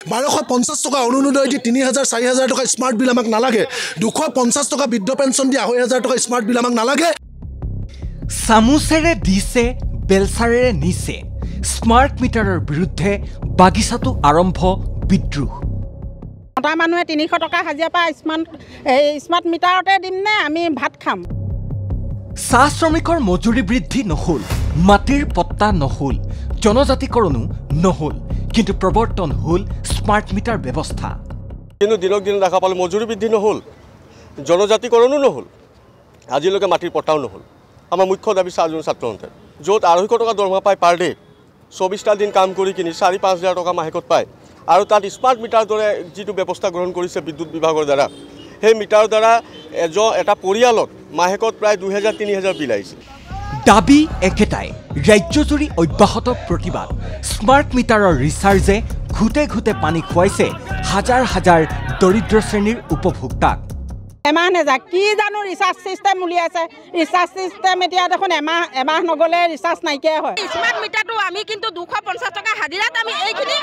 1250 টকা অনুনোদয় দি 3000 4000 টকা স্মার্ট বিল আমাক নালাগে 250 টকা বৃদ্ধ পেনশন দি 2500 টকা স্মার্ট বিল আমাক নালাগে সামুচেৰে দিছে বেলচাৰেৰে নিছে স্মাৰ্ট মিটাৰৰ বিৰুদ্ধে বাগিচাটো আৰম্ভ বিদ্ৰোহ মতা মানুহে 300 টকা হাজিৰা পায় স্মাৰ্ট মিটাৰতে দিম নে আমি ভাত খাম চাহ শ্ৰমিকৰ মজুৰি বৃদ্ধি নহল মাটিৰ পট্টা নহল জনজাতিকৰণো নহল কিন্তু প্ৰৱৰ্তন হল স্মাৰ্ট মিটাৰ ব্যৱস্থা কিন্তু দিনক দিন দেখা পালে মজুৰি বৃদ্ধি নহল জনজাতিকৰণো নহল আজিলৈকে মাটিৰ পট্টাও নহল আমাৰ মুখ্য দাবী চাহজন ছাত্ৰসন্থাৰ য'ত 250 টকা দৰমহা পায় পাৰ ডে 24টা দিন কাম কৰি কিনি 4-5 হাজাৰ টকা মাহেকত পায় আৰু তাত স্মাৰ্ট মিটাৰ দৰে যিটো ব্যৱস্থা গ্ৰহণ কৰিছে বিদ্যুৎ বিভাগৰ দ্বাৰা সেই মিটাৰ দ্বাৰা এটা পৰিয়ালত মাহেকত প্ৰায় 2000-3000 বিল আহিছে দাবী একেটাই ৰাজ্যজুৰি অব্যাহত প্ৰতিবাদ স্মাৰ্ট মিটাৰৰ ৰিচাৰ্জে ঘুটে ঘুটে পানী খুৱাইছে হাজাৰ হাজাৰ দৰিদ্ৰ শ্ৰেণীৰ উপভোক্তাক এমাহ নেযা কি জানো ৰিচাৰ্জ সিস্টেম উলিয়াইছে ৰিচাৰ্জ সিস্টেম এতিয়া দেখোন এমাহ নগলে ৰিচাৰ্জ নাইকিয়া হয় স্মাৰ্ট মিটাৰটো আমি কিন্তু 250 টকা হাজিৰাত আমি এইখিনি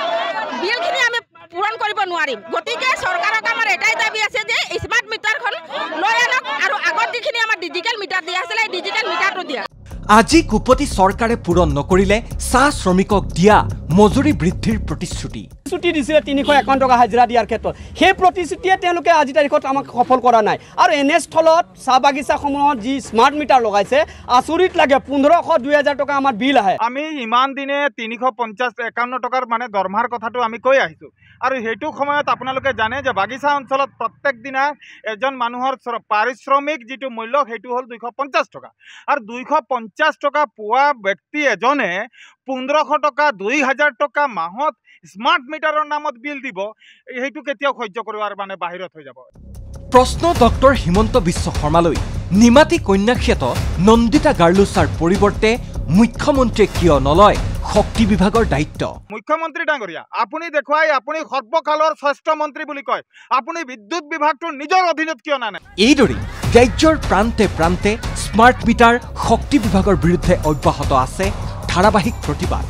বিলখিনি আমি পূৰণ কৰিব নোৱাৰিম গতিকে চৰকাৰক আমাৰ এটাই দাবী আছে যে স্মাৰ্ট মিটাৰখন লৈ আনক আৰু আগত যিখিনি আমাৰ ডিজিটেল মিটাৰ দিয়া আছিল এই ডিজিটেল মিটাৰটো দিয়া আজি কুপতি চৰকাৰে পূৰণ নকৰিলে চাহ শ্ৰমিকক দিয়া মজুৰি বৃদ্ধিৰ প্ৰতিশ্ৰুতি দিছিলে 351 টকা হাজিৰা দিয়াৰ ক্ষেত্ৰত সেই প্ৰতিশ্ৰুতিয়ে তেওঁলোকে আজি তাৰিখত আমাক সফল কৰা নাই আৰু এনে স্থলত চাহ বাগিচাসমূহত যি স্মাৰ্ট মিটাৰ লগাইছে আচৰিত লাগে 1500-2000 টকা আমাৰ বিল আহে আমি ইমান দিনে 350-51 টকাৰ মানে দৰমহাৰ কথাটো আমি কৈ আহিছোঁ আৰু সেইটো সময়ত আপোনালোকে জানে যে বাগিচা অঞ্চলত প্ৰত্যেক দিনা এজন মানুহৰ পাৰিশ্ৰমিক যিটো মূল্য সেইটো হ'ল 250 টকা আৰু 250 টকা পোৱা ব্যক্তি এজনে 1500 টকা 2000 টকা মাহত স্মাৰ্ট মিটাৰৰ নামত বিল দিব এইটো কেতিয়াও সহ্য কৰিবৰ মানে বাহিৰত হৈ যাব প্ৰশ্ন ডক্টৰ হিমন্ত বিশ্ব শৰ্মালৈ নিমাতী কন্যাক্ষেত্ৰ নন্দিতা গাৰ্লুছাৰ পৰিৱৰ্তে মুখ্যমন্ত্ৰীয়ে কিয় নলয় শক্তি বিভাগৰ দায়িত্ব মুখ্যমন্ত্ৰী ডাঙৰীয়া আপুনি দেখুৱাই আপুনি সৰ্বকালৰ শ্ৰেষ্ঠ মন্ত্ৰী বুলি কয় আপুনি বিদ্যুৎ বিভাগটো নিজৰ অধীনত কিয় নানে এইদৰে ৰাজ্যৰ প্ৰান্তে প্ৰান্তে স্মাৰ্ট মিটাৰ শক্তি বিভাগৰ বিৰুদ্ধে অব্যাহত আছে ধাৰাবাহিক প্ৰতিবাদ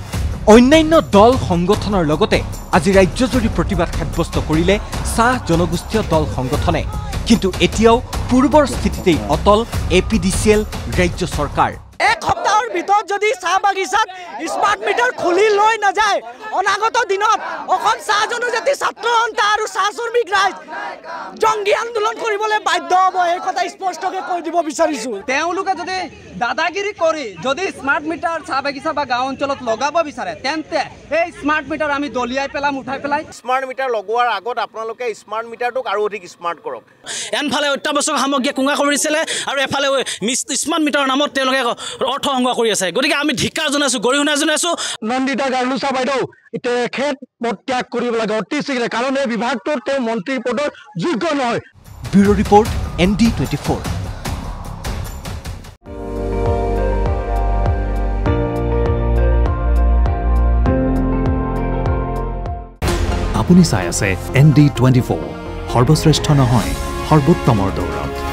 অন্যান্য দল সংগঠনৰ লগতে আজি ৰাজ্যজুৰি প্ৰতিবাদ সাব্যস্ত কৰিলে চাহ জনগোষ্ঠীয় দল সংগঠনে কিন্তু এতিয়াও পূৰ্বৰ স্থিতিতেই অটল APDCL ৰাজ্য চৰকাৰ এক সপ্তাহৰ ভিতৰত যদি চাহ বাগিচাত স্মাৰ্ট মিটাৰ খুলি লৈ নাযায় অনাগত দিনত অসম চাহ জনজাতি ছাত্ৰ সন্থা আৰু চাহ শ্ৰমিক ৰাইজ জংগী আন্দোলন কৰিবলৈ বাধ্য হ'ব এই কথা স্পষ্টকৈ কৈ দিব বিচাৰিছোঁ তেওঁলোকে যদি দাদাগিৰি কৰি যদি স্মাৰ্ট মিটাৰ চাহ বাগিচা বা গাঁও অঞ্চলত লগাব বিচাৰে তেন্তে এই স্মাৰ্ট মিটাৰ আমি দলিয়াই পেলাম উঠাই পেলাই স্মাৰ্ট মিটাৰ লগোৱাৰ আগত আপোনালোকে স্মাৰ্ট মিটাৰটোক আৰু অধিক স্মাৰ্ট কৰক এনফালে অত্যাৱশ্যক সামগ্ৰী কুঙা কৰিছিলে আৰু এফালে স্মাৰ্ট মিটাৰৰ নামত তেওঁলোকে অৰ্থ সংগ্ৰহ কৰি আছে গতিকে আমি ধিক্কাৰ জনাইছোঁ গৰিহণা জনাইছোঁ নন্দিতা গাৰ্লুছা বাইদেউ তেখেত পদত্যাগ কৰিব লাগে অতি শীঘ্ৰে কাৰণ এই বিভাগটোত তেওঁ মন্ত্ৰী পদৰ যোগ্য নহয় ব্যুৰ' ৰিপৰ্ট ND24 আপুনি চাই আছে ND24 সৰ্বশ্ৰেষ্ঠ নহয় সৰ্বোত্তমৰ দৌৰত